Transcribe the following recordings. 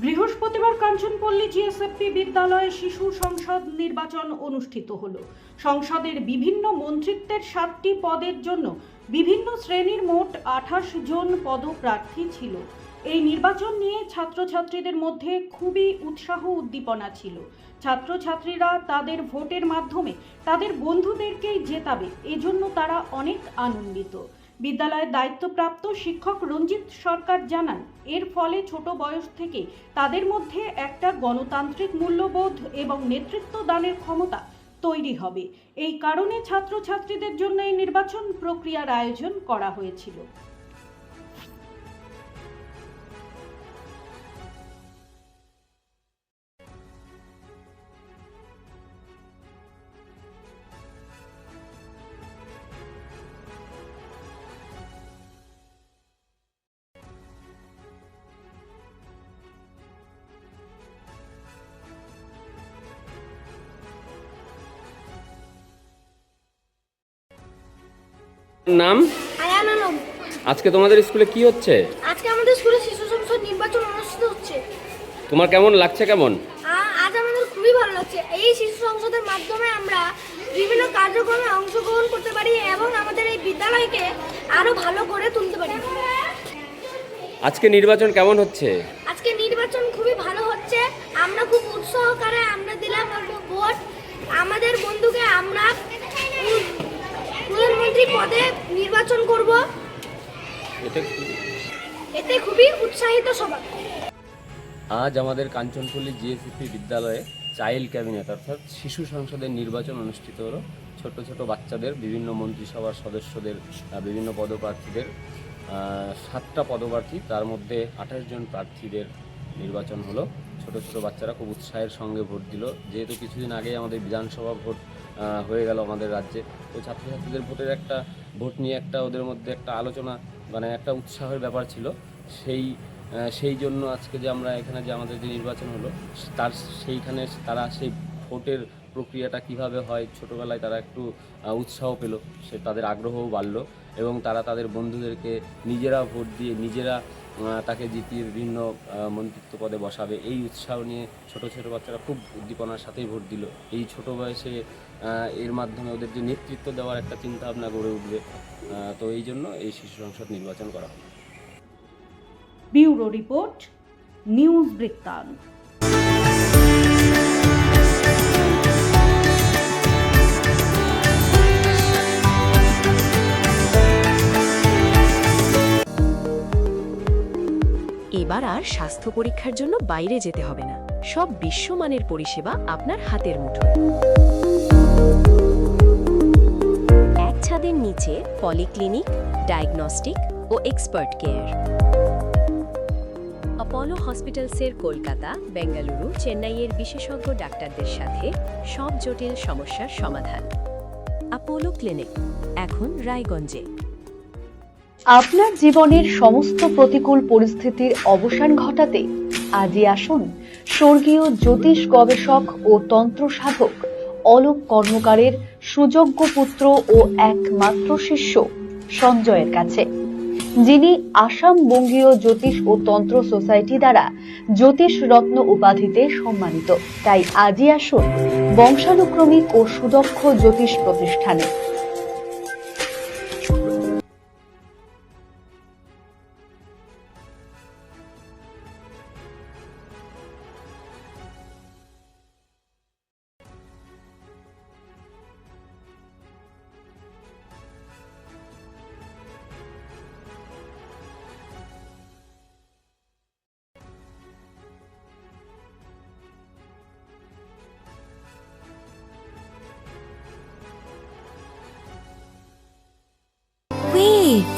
বৃহস্পতিবার কাঞ্চনপল্লী জিএসএফপি বিদ্যালয়ে শিশু সংসদ নির্বাচন অনুষ্ঠিত হলো। সংসদের বিভিন্ন মন্ত্রিত্বের 7টি পদের জন্য বিভিন্ন শ্রেণীর মোট 28 জন পদপ্রার্থী ছিল। এই নির্বাচন নিয়ে ছাত্রছাত্রীদের মধ্যে খুবই উৎসাহ উদ্দীপনা ছিল। ছাত্রছাত্রীরা তাদের ভোটের মাধ্যমে তাদের বন্ধুদেরকেই জেতাবে, এজন্য তারা অনেক আনন্দিত। বিদ্যালয়ের দায়িত্বপ্রাপ্ত শিক্ষক রঞ্জিত সরকার জানান, এর ফলে ছোট বয়স থেকে তাদের মধ্যে একটা গণতান্ত্রিক মূল্যবোধ এবং নেতৃত্ব দানের ক্ষমতা তৈরি হবে। এই কারণে ছাত্রছাত্রীদের জন্য এই নির্বাচন প্রক্রিয়ার আয়োজন করা হয়েছিল। নাম? আয়ান আলম। আজকে তোমাদের স্কুলে কি হচ্ছে? আজকে আমাদের স্কুলে শিশু সংসদ নির্বাচন অনুষ্ঠিত হচ্ছে। তোমার কেমন লাগছে? কেমন? আজ আমাদের খুবই ভালো লাগছে। এই শিশু সংসদের মাধ্যমে আমরা বিভিন্ন কার্যক্রমে অংশগ্রহণ করতে পারি এবং আমাদের এই বিদ্যালয়কে আরো ভালো করে তুলতে পারি। আজকে নির্বাচন কেমন হচ্ছে? আজকে নির্বাচন খুবই ভালো হচ্ছে। আমরা খুব উৎসাহকারে আমরা দিলাম ভোট। আমাদের বন্ধুকে আমরা প্রধানমন্ত্রী পদে নির্বাচন করব। এতে খুবই উৎসাহিত সবাই। আজ আমাদের কাঞ্চনপল্লী জিএসএফপি বিদ্যালয়ে চাইল্ড ক্যাবিনেট অর্থাৎ শিশু সংসদের নির্বাচন অনুষ্ঠিত হলো। ছোট ছোট বাচ্চাদের, বিভিন্ন মন্ত্রিসভার সদস্যদের, বিভিন্ন পদপ্রার্থীদের 7টা পদপ্রার্থী, তার মধ্যে 28 জন প্রার্থীদের নির্বাচন হলো। ছোট ছোট বাচ্চারা খুব উৎসাহের সঙ্গে ভোট দিল। যেহেতু কিছুদিন আগেই আমাদের বিধানসভা ভোট হয়ে গেল আমাদের রাজ্যে, তো ছাত্রছাত্রীদের ভোট নিয়ে একটা ওদের মধ্যে একটা আলোচনা, মানে একটা উৎসাহের ব্যাপার ছিল। সেই জন্য আজকে যে আমরা এখানে যে আমাদের যে নির্বাচন হলো সেইখানে তারা সেই ভোটের প্রক্রিয়াটা কিভাবে হয় ছোটোবেলায় তারা একটু উৎসাহ পেল, তাদের আগ্রহও বাড়লো এবং তারা তাদের বন্ধুদেরকে নিজেরা ভোট দিয়ে নিজেরা তাকে জিতিয়ে বিভিন্ন মন্ত্রিত্ব পদে বসাবে, এই উৎসাহ নিয়ে ছোট ছোট বাচ্চারা খুব উদ্দীপনার সাথেই ভোট দিল। এই ছোট বয়সে এর মাধ্যমে ওদের যে নেতৃত্ব দেওয়ার একটা চিন্তাভাবনা গড়ে উঠবে, তো এই জন্য এই শিশু সংসদ নির্বাচন করা হয়। ব্যুরো রিপোর্ট, নিউজ বৃত্তান্ত। এবার আর স্বাস্থ্য পরীক্ষার জন্য বাইরে যেতে হবে না। সব বিশ্বমানের পরিষেবা আপনার হাতের মুঠোয়। এক ছাদের নিচে পলিক্লিনিক, ডায়াগনস্টিক ও এক্সপার্ট কেয়ার। অপোলো হসপিটালসের কলকাতা, বেঙ্গালুরু, চেন্নাইয়ের বিশেষজ্ঞ ডাক্তারদের সাথে সব জটিল সমস্যার সমাধান। অপোলো ক্লিনিক এখন রায়গঞ্জে। আপনার জীবনের সমস্ত প্রতিকূল পরিস্থিতির অবসান ঘটাতে আজই আসুন স্বর্গীয় জ্যোতিষ গবেষক ও তন্ত্র সাধক অলোক কর্মকারের সুযোগ্য পুত্র ও একমাত্র শিষ্য সঞ্জয়ের কাছে, যিনি আসাম বঙ্গীয় জ্যোতিষ ও তন্ত্র সোসাইটি দ্বারা জ্যোতিষ রত্ন উপাধিতে সম্মানিত। তাই আজই আসুন বংশানুক্রমিক ও সুদক্ষ জ্যোতিষ প্রতিষ্ঠানে। Wait.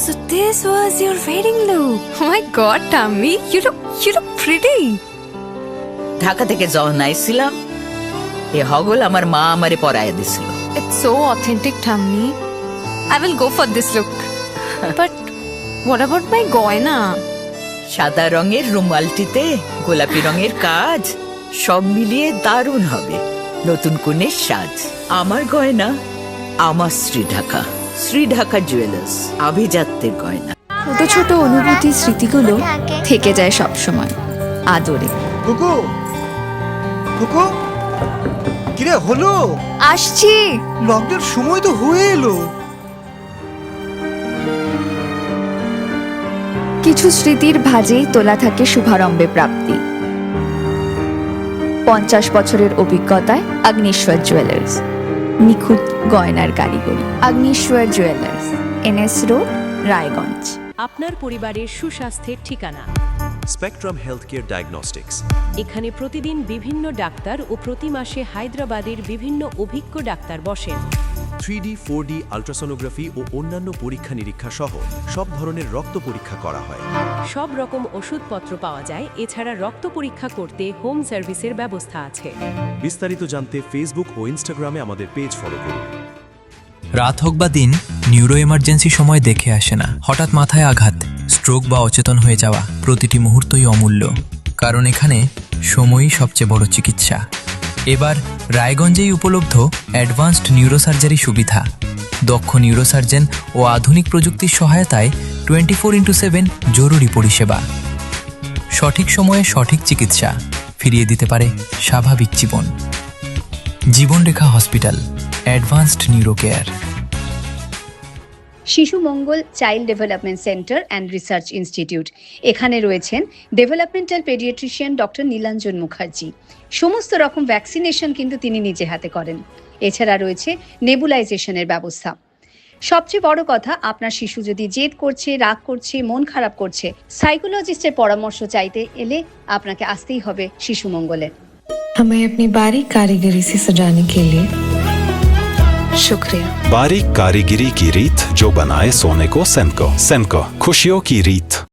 So this was your wedding look. Oh my god, Tammy, you look pretty. Dhaka থেকে যখন আইছিলাম এ হগল আমার মা আমারে পরায় দিছিল। It's so authentic, Tammy. I will go for this look. But what about my goina? সাদা রঙের রুমালটিতে গোলাপি রঙের কাজ, সব মিলিয়ে দারুণ হবে নতুন কনের সাজ। আমার গয়না আমার শ্রী ঢাকা জুয়েলার্স, আভিজাত্যের গয়না। ছোট ছোট অনুভূতির স্মৃতিগুলো থেকে যায় সব সময় আদরে। কুকু কুকু কিরে হলো? আসছি। লকডাউন সময় তো হয়ে এলো। কিছু স্মৃতির ভাজেই তোলা থাকে শুভারম্ভে প্রাপ্তি। 50 বছরের অভিজ্ঞতায় অগ্নিশ্বর জুয়েলার্স, নিখুঁত গয়নার কারিগরি। Agnishwar jewellers, NS road, Raiganj. আপনার পরিবারের সুস্বাস্থ্যের ঠিকানা। Spectrum healthcare diagnostics. এখানে প্রতিদিন বিভিন্ন ডাক্তার ও প্রতি মাসে হায়দ্রাবাদের বিভিন্ন অভিজ্ঞ ডাক্তার বসেন। 3D 4D আল্ট্রাসোনোগ্রাফি ও অন্যান্য পরীক্ষা নিরীক্ষা সহ সব ধরনের রক্ত পরীক্ষা করা হয়। সব রকম ওষুধপত্র পাওয়া যায়। এছাড়া রক্ত পরীক্ষা করতে হোম সার্ভিসের ব্যবস্থা আছে। বিস্তারিত জানতে ফেসবুক ও ইনস্টাগ্রামে আমাদের পেজ ফলো করুন। রাত হোক বা দিন, নিউরো এমার্জেন্সি সময় দেখে আসে না। হঠাৎ মাথায় আঘাত, স্ট্রোক বা অচেতন হয়ে যাওয়া, প্রতিটি মুহূর্তই অমূল্য। কারণ এখানে সময়ই সবচেয়ে বড় চিকিৎসা। এবার রায়গঞ্জেই উপলব্ধ অ্যাডভান্সড নিউরোসার্জারি সুবিধা। দক্ষ নিউরোসার্জন ও আধুনিক প্রযুক্তির সহায়তায় 24x7 জরুরি পরিষেবা। সঠিক সময়ে সঠিক চিকিৎসা ফিরিয়ে দিতে পারে স্বাভাবিক জীবন। Jibanrekha hospital, advanced neuro care. Shishu Mangal child development centre and research institute. এখানে রয়েছেন developmental paediatrician doctor Nilanjan Mukherjee. সমস্ত রকম ভ্যাকসিনেশন কিন্তু তিনি নিজে হাতে করেন। এছাড়া রয়েছে নেবুলাইজেশনের ব্যবস্থা। সবচেয়ে বড় কথা, আপনার শিশু যদি জেদ করছে, রাগ করছে, মন খারাপ করছে, সাইকোলজিস্টের পরামর্শ চাইতে এলে আপনাকে আসতেই হবে শিশু মঙ্গলে। हमें अपनी बारीक कारीगरी से सजाने के लिए शुक्रिया। बारीक कारीगरी की रीत जो बनाए सोने को सेनको। सेनको, खुशियों की रीत।